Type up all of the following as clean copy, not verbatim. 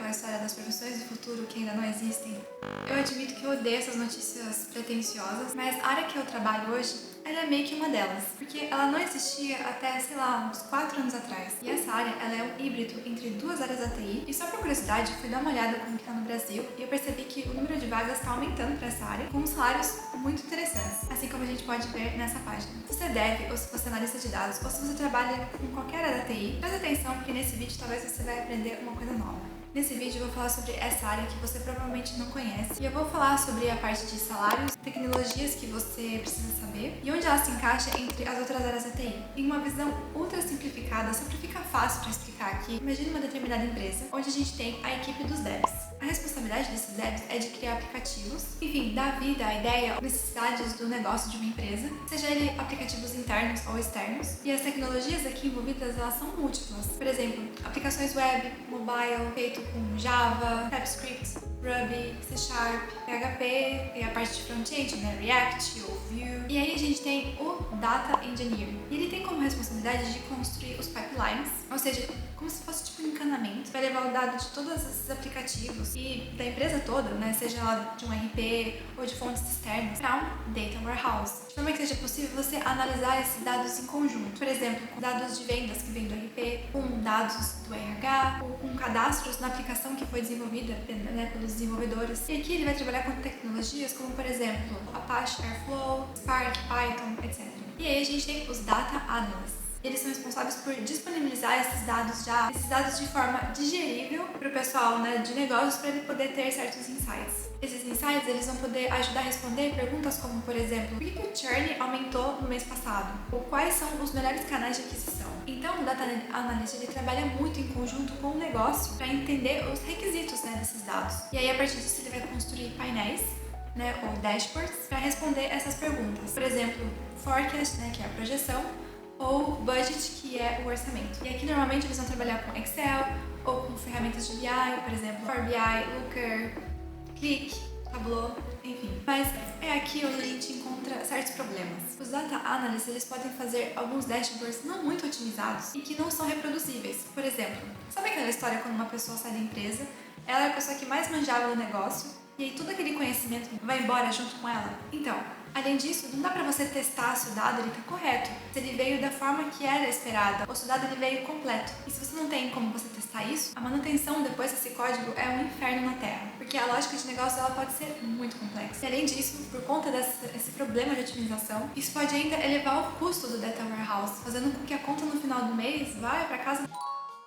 aquela história das profissões do futuro que ainda não existem? Eu admito que eu odeio essas notícias pretensiosas, mas a área que eu trabalho hoje, ela é meio que uma delas, porque ela não existia até, sei lá, uns 4 anos atrás. E essa área, ela é um híbrido entre duas áreas da TI. E só por curiosidade, fui dar uma olhada como que tá no Brasil e eu percebi que o número de vagas está aumentando para essa área, com salários muito interessantes, assim como a gente pode ver nessa página. Se você deve, ou se você é analista de dados, ou se você trabalha com qualquer área da TI, preste atenção porque nesse vídeo talvez você vai aprender uma coisa nova. Nesse vídeo eu vou falar sobre essa área que você provavelmente não conhece e eu vou falar sobre a parte de salários, tecnologias que você precisa saber e onde ela se encaixa entre as outras áreas da TI. Em uma visão ultra simplificada, só para ficar fácil para explicar aqui, imagine uma determinada empresa onde a gente tem a equipe dos devs. A responsabilidade desses devs é de criar aplicativos, enfim, dar vida à ideia, necessidades do negócio de uma empresa, seja ele aplicativos internos ou externos. E as tecnologias aqui envolvidas, elas são múltiplas. Por exemplo, aplicações web, mobile, feito com Java, TypeScript, Ruby, C Sharp, PHP, e a parte de front-end, né, React ou Vue. E aí a gente tem o Data Engineer. E ele tem como responsabilidade de construir os pipelines, ou seja, como se fosse tipo um encanamento, para levar o dado de todos esses aplicativos e da empresa toda, né, seja lá de um RP ou de fontes externas, para um Data Warehouse. De forma que seja possível você analisar esses dados em conjunto. Por exemplo, com dados de vendas que vêm do RP, com dados do RH, ou com cadastros na aplicação que foi desenvolvida, né, pelos desenvolvedores. E aqui ele vai trabalhar com tecnologias como, por exemplo, Apache Airflow, Spark, Python, etc. E aí a gente tem os Data Analysts. Eles são responsáveis por disponibilizar esses dados de forma digerível para o pessoal, né, de negócios, para ele poder ter certos insights. Esses insights eles vão poder ajudar a responder perguntas como, por exemplo, por que o churn aumentou no mês passado? Ou quais são os melhores canais de aquisição? Então, o Data Analyst ele trabalha muito em conjunto com o negócio para entender os requisitos, né, desses dados. E aí, a partir disso, ele vai construir painéis, né, ou dashboards, para responder essas perguntas. Por exemplo, forecast, né, que é a projeção, ou budget, que é o orçamento. E aqui normalmente eles vão trabalhar com Excel ou com ferramentas de BI, por exemplo, Power BI, Looker, Click, Tableau, enfim. Mas é aqui onde a gente encontra certos problemas. Os Data Analysts eles podem fazer alguns dashboards não muito otimizados e que não são reproduzíveis. Por exemplo, sabe aquela história quando uma pessoa sai da empresa, ela é a pessoa que mais manjava do negócio e aí todo aquele conhecimento vai embora junto com ela? Então, além disso, não dá para você testar se o dado está correto, se ele veio da forma que era esperada, ou se o dado ele veio completo. E se você não tem como você testar isso, a manutenção depois desse código é um inferno na Terra, porque a lógica de negócio ela pode ser muito complexa. E além disso, por conta desse problema de otimização, isso pode ainda elevar o custo do Data Warehouse, fazendo com que a conta no final do mês vá para casa.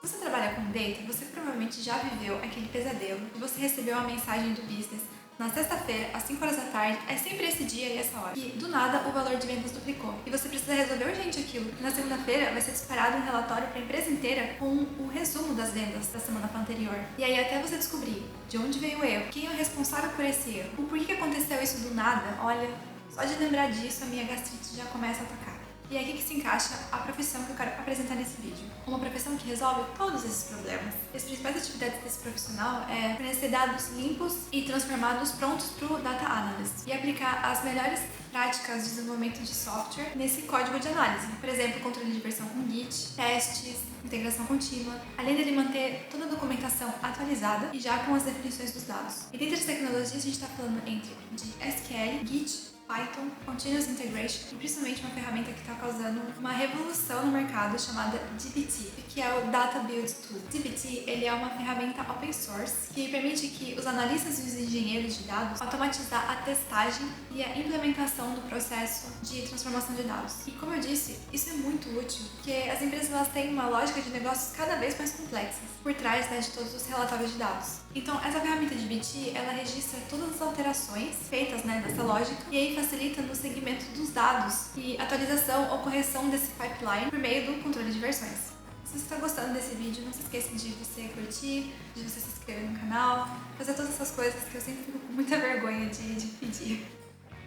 Se você trabalha com data, você provavelmente já viveu aquele pesadelo e você recebeu uma mensagem do business na sexta-feira, às 5 horas da tarde, é sempre esse dia e essa hora. E do nada o valor de vendas duplicou. E você precisa resolver urgente aquilo. E na segunda-feira vai ser disparado um relatório para a empresa inteira com o resumo das vendas da semana anterior. E aí até você descobrir de onde veio o erro, quem é o responsável por esse erro, o porquê que aconteceu isso do nada, olha, só de lembrar disso a minha gastrite já começa a atacar. E é aqui que se encaixa a profissão que eu quero apresentar nesse vídeo. Uma profissão que resolve todos esses problemas. E as principais atividades desse profissional é fornecer dados limpos e transformados prontos para o Data Analyst e aplicar as melhores práticas de desenvolvimento de software nesse código de análise. Por exemplo, controle de versão com Git, testes, integração contínua, além dele manter toda a documentação atualizada e já com as definições dos dados. E dentre as tecnologias a gente está falando entre de SQL, Git, Python, Continuous Integration e principalmente uma ferramenta que está causando uma revolução no mercado chamada dbt, que é o Data Build Tool. dbt ele é uma ferramenta open source que permite que os analistas e os engenheiros de dados automatizar a testagem e a implementação do processo de transformação de dados. E como eu disse, isso é muito útil, porque as empresas elas têm uma lógica de negócios cada vez mais complexas por trás, né, de todos os relatórios de dados. Então, essa ferramenta de dbt, ela registra todas as alterações feitas, né, dessa lógica e aí facilita no segmento dos dados e atualização ou correção desse pipeline por meio do controle de versões. Se você está gostando desse vídeo, não se esqueça de você curtir, de você se inscrever no canal, fazer todas essas coisas que eu sempre fico com muita vergonha de pedir.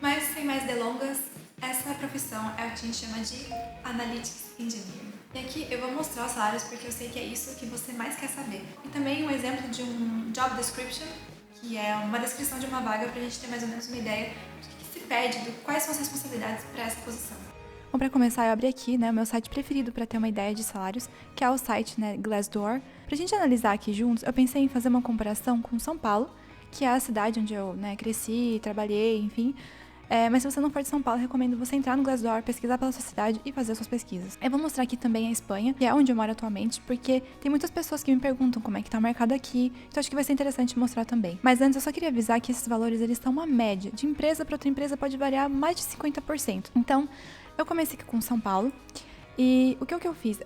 Mas, sem mais delongas, essa profissão é o que a gente chama de Analytics Engineer. E aqui eu vou mostrar os salários porque eu sei que é isso que você mais quer saber. E também um exemplo de um job description, que é uma descrição de uma vaga para a gente ter mais ou menos uma ideia do que se pede, de quais são as responsabilidades para essa posição. Bom, para começar, eu abri aqui, né, o meu site preferido para ter uma ideia de salários, que é o site, né, Glassdoor. Pra gente analisar aqui juntos, eu pensei em fazer uma comparação com São Paulo, que é a cidade onde eu, né, cresci, trabalhei, enfim. Mas se você não for de São Paulo, eu recomendo você entrar no Glassdoor, pesquisar pela sua cidade e fazer as suas pesquisas. Eu vou mostrar aqui também a Espanha, que é onde eu moro atualmente, porque tem muitas pessoas que me perguntam como é que tá o mercado aqui, então acho que vai ser interessante mostrar também. Mas antes, eu só queria avisar que esses valores, eles estão uma média. De empresa para outra empresa pode variar mais de 50%. Então, eu comecei aqui com São Paulo, e o que eu fiz?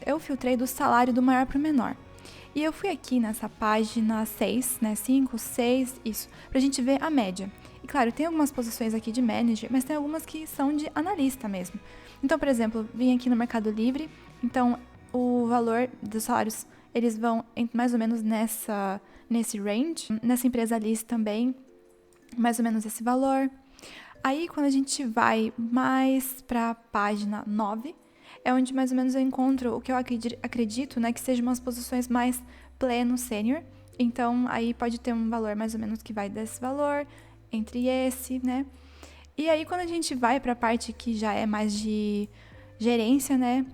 Eu filtrei do salário do maior para o menor. E eu fui aqui nessa página 6, né, 5, 6, isso, pra gente ver a média. E claro, tem algumas posições aqui de manager, mas tem algumas que são de analista mesmo. Então, por exemplo, vim aqui no Mercado Livre, então o valor dos salários, eles vão mais ou menos nesse range. Nessa empresa Alice também, mais ou menos esse valor. Aí, quando a gente vai mais pra página 9, é onde mais ou menos eu encontro o que eu acredito, né, que sejam umas posições mais pleno sênior. Então, aí pode ter um valor mais ou menos que vai desse valor, entre esse, né? E aí, quando a gente vai para a parte que já é mais de gerência, né,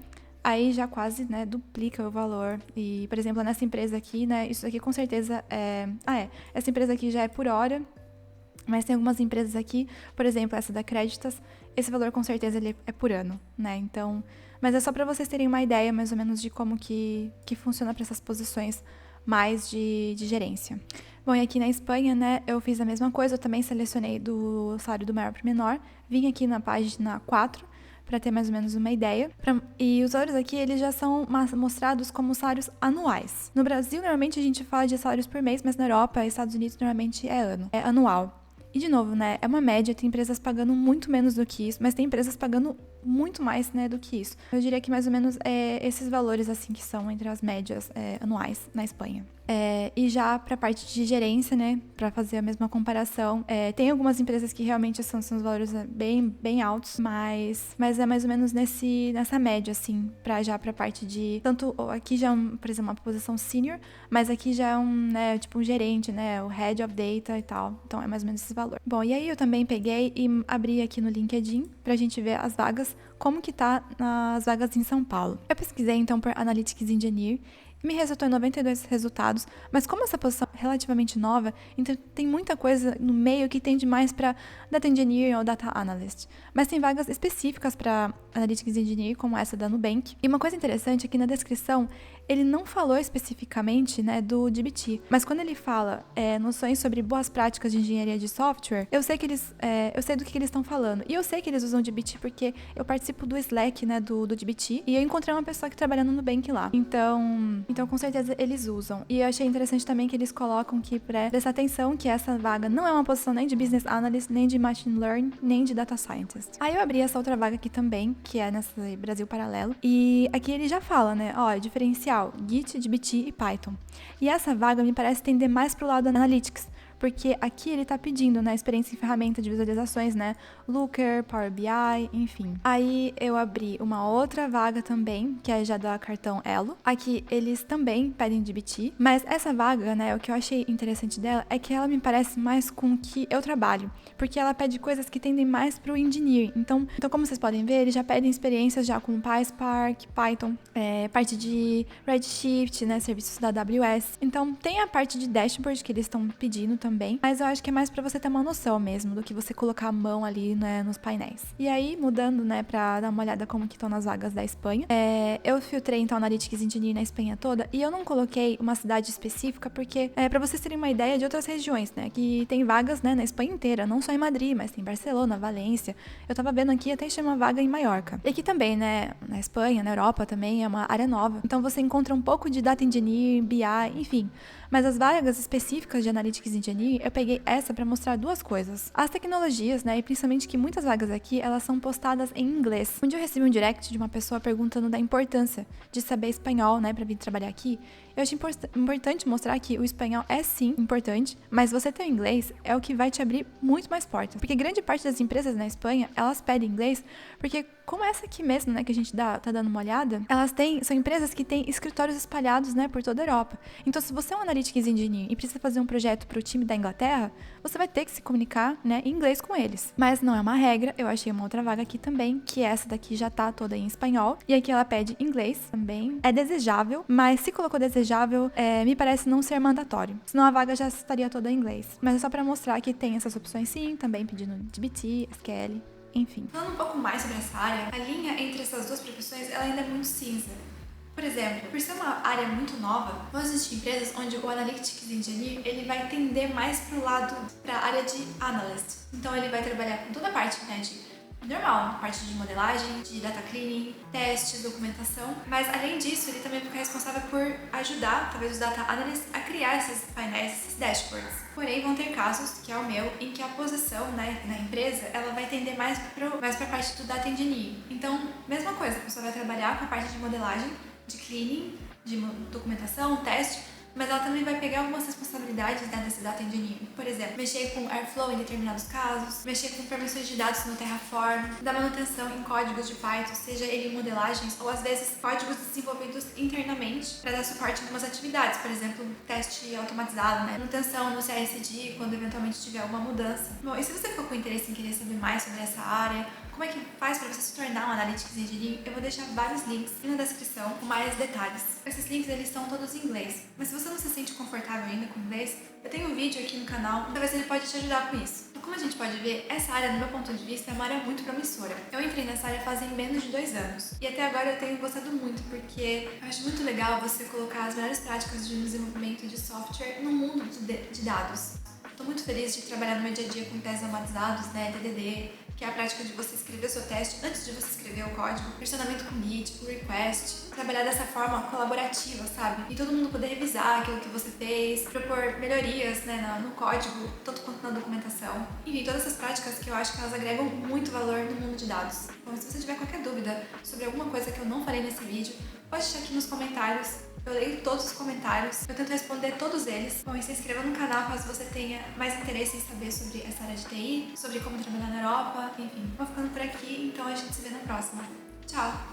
aí já quase, né, duplica o valor. E, por exemplo, nessa empresa aqui, né, isso aqui com certeza essa empresa aqui já é por hora, mas tem algumas empresas aqui, por exemplo, essa da Creditas, esse valor com certeza ele é por ano, né? Então, mas é só para vocês terem uma ideia mais ou menos de como que funciona para essas posições mais de gerência. Bom, e aqui na Espanha, né, eu fiz a mesma coisa, eu também selecionei do salário do maior para o menor, vim aqui na página 4 para ter mais ou menos uma ideia. E os valores aqui, eles já são mostrados como salários anuais. No Brasil, normalmente a gente fala de salários por mês, mas na Europa e Estados Unidos normalmente é anual. E, de novo, né, é uma média, tem empresas pagando muito menos do que isso, mas tem empresas pagando muito mais, né, do que isso. Eu diria que mais ou menos esses valores, assim, que são entre as médias anuais na Espanha. E já para a parte de gerência, né, para fazer a mesma comparação, tem algumas empresas que realmente são os valores bem altos, mas é mais ou menos nessa média, assim, para a parte de... Tanto aqui já é, por exemplo, uma posição senior, mas aqui já é né, tipo um gerente, né, o head of data e tal. Então é mais ou menos esse valor. Bom, e aí eu também peguei e abri aqui no LinkedIn pra gente ver as vagas, como que tá nas vagas em São Paulo. Eu pesquisei então por Analytics Engineer, me resultou em 92 resultados, mas como essa posição é relativamente nova, então tem muita coisa no meio que tende mais para Data Engineer ou Data Analyst. Mas tem vagas específicas para Analytics Engineer, como essa da Nubank. E uma coisa interessante é que na descrição, ele não falou especificamente, né, do DBT, mas quando ele fala noções sobre boas práticas de engenharia de software, eu sei do que eles estão falando. E eu sei que eles usam DBT porque eu participo do Slack, né, do DBT, e eu encontrei uma pessoa que trabalha no Nubank lá. Então, com certeza, eles usam. E eu achei interessante também que eles colocam que prestar atenção que essa vaga não é uma posição nem de Business Analyst, nem de Machine Learning, nem de Data Scientist. Aí eu abri essa outra vaga aqui também, que é nessa Brasil Paralelo. E aqui ele já fala, né? Ó, diferencial, Git, DBT e Python. E essa vaga me parece tender mais pro lado Analytics, porque aqui ele tá pedindo, né, experiência em ferramenta de visualizações, né, Looker, Power BI, enfim. Aí eu abri uma outra vaga também, que é já da cartão Elo. Aqui eles também pedem DBT, mas essa vaga, né, o que eu achei interessante dela é que ela me parece mais com o que eu trabalho, porque ela pede coisas que tendem mais pro engineering. Então como vocês podem ver, eles já pedem experiências já com PySpark, Python, parte de Redshift, né, serviços da AWS. Então tem a parte de dashboard que eles estão pedindo também, mas eu acho que é mais pra você ter uma noção mesmo do que você colocar a mão ali, né, nos painéis. E aí, mudando, né, pra dar uma olhada como que estão nas vagas da Espanha, eu filtrei, então, Analytics Engineer na Espanha toda, e eu não coloquei uma cidade específica, porque pra vocês terem uma ideia de outras regiões, né, que tem vagas, né, na Espanha inteira, não só em Madrid, mas tem Barcelona, Valência. Eu tava vendo aqui, até chama vaga em Maiorca. E aqui também, né, na Espanha, na Europa também, é uma área nova. Então, você encontra um pouco de Data Engineer, BI, enfim. Mas as vagas específicas de Analytics Engineer, eu peguei essa para mostrar duas coisas. As tecnologias, né, e principalmente que muitas vagas aqui, elas são postadas em inglês. Um dia eu recebi um direct de uma pessoa perguntando da importância de saber espanhol, né, para vir trabalhar aqui. Eu acho importante mostrar que o espanhol é sim importante, mas você ter o inglês é o que vai te abrir muito mais portas. Porque grande parte das empresas na Espanha, elas pedem inglês, porque como essa aqui mesmo, né, que a gente tá dando uma olhada, são empresas que têm escritórios espalhados, né, por toda a Europa. Então, se você é um Analytics Engineer e precisa fazer um projeto para o time da Inglaterra, você vai ter que se comunicar, né, em inglês com eles. Mas não é uma regra, eu achei uma outra vaga aqui também, que essa daqui já tá toda em espanhol, e aqui ela pede inglês também. É desejável, mas se colocou desejável, me parece não ser mandatório. Senão a vaga já estaria toda em inglês. Mas é só para mostrar que tem essas opções sim, também pedindo DBT, SQL, enfim. Falando um pouco mais sobre essa área, a linha entre essas duas profissões ela ainda é muito cinza. Por exemplo, por ser uma área muito nova, vão existir empresas onde o Analytics Engineer ele vai tender mais para a área de Analyst. Então ele vai trabalhar com toda a parte, né, normal, parte de modelagem, de data cleaning, testes, documentação, mas além disso ele também fica responsável por ajudar, talvez os data analysts, a criar esses painéis, esses dashboards. Porém, vão ter casos, que é o meu, em que a posição, né, na empresa, ela vai tender mais para a parte do data engineering. Então, mesma coisa, a pessoa vai trabalhar com a parte de modelagem, de cleaning, de documentação, teste, mas ela também vai pegar algumas responsabilidades, né, desse data engineering. Por exemplo, mexer com Airflow em determinados casos, mexer com permissões de dados no Terraform, dar manutenção em códigos de Python, seja ele em modelagens ou às vezes códigos desenvolvidos internamente para dar suporte em algumas atividades, por exemplo, teste automatizado, né, manutenção no CI/CD quando eventualmente tiver alguma mudança. Bom, e se você ficou com interesse em querer saber mais sobre essa área, como é que faz para você se tornar um Analytics Engineer, eu vou deixar vários links na descrição com mais detalhes. Esses links eles estão todos em inglês, mas se você não se sente confortável ainda com inglês, eu tenho um vídeo aqui no canal, talvez ele pode te ajudar com isso. Como a gente pode ver, essa área, do meu ponto de vista, é uma área muito promissora. Eu entrei nessa área fazem menos de 2 anos e até agora eu tenho gostado muito porque eu acho muito legal você colocar as melhores práticas de desenvolvimento de software no mundo de dados. Estou muito feliz de trabalhar no meu dia a dia com testes automatizados, né, TDD, que é a prática de você escrever o seu teste antes de você escrever o código, versionamento com Git, pull request, trabalhar dessa forma colaborativa, sabe? E todo mundo poder revisar aquilo que você fez, propor melhorias, né, no código, tanto quanto na documentação. Enfim, todas essas práticas que eu acho que elas agregam muito valor no mundo de dados. Bom, se você tiver qualquer dúvida sobre alguma coisa que eu não falei nesse vídeo, pode deixar aqui nos comentários. Eu leio todos os comentários, eu tento responder todos eles. Bom, e se inscreva no canal caso você tenha mais interesse em saber sobre essa área de TI, sobre como trabalhar na Europa, enfim. Vou ficando por aqui, então a gente se vê na próxima. Tchau!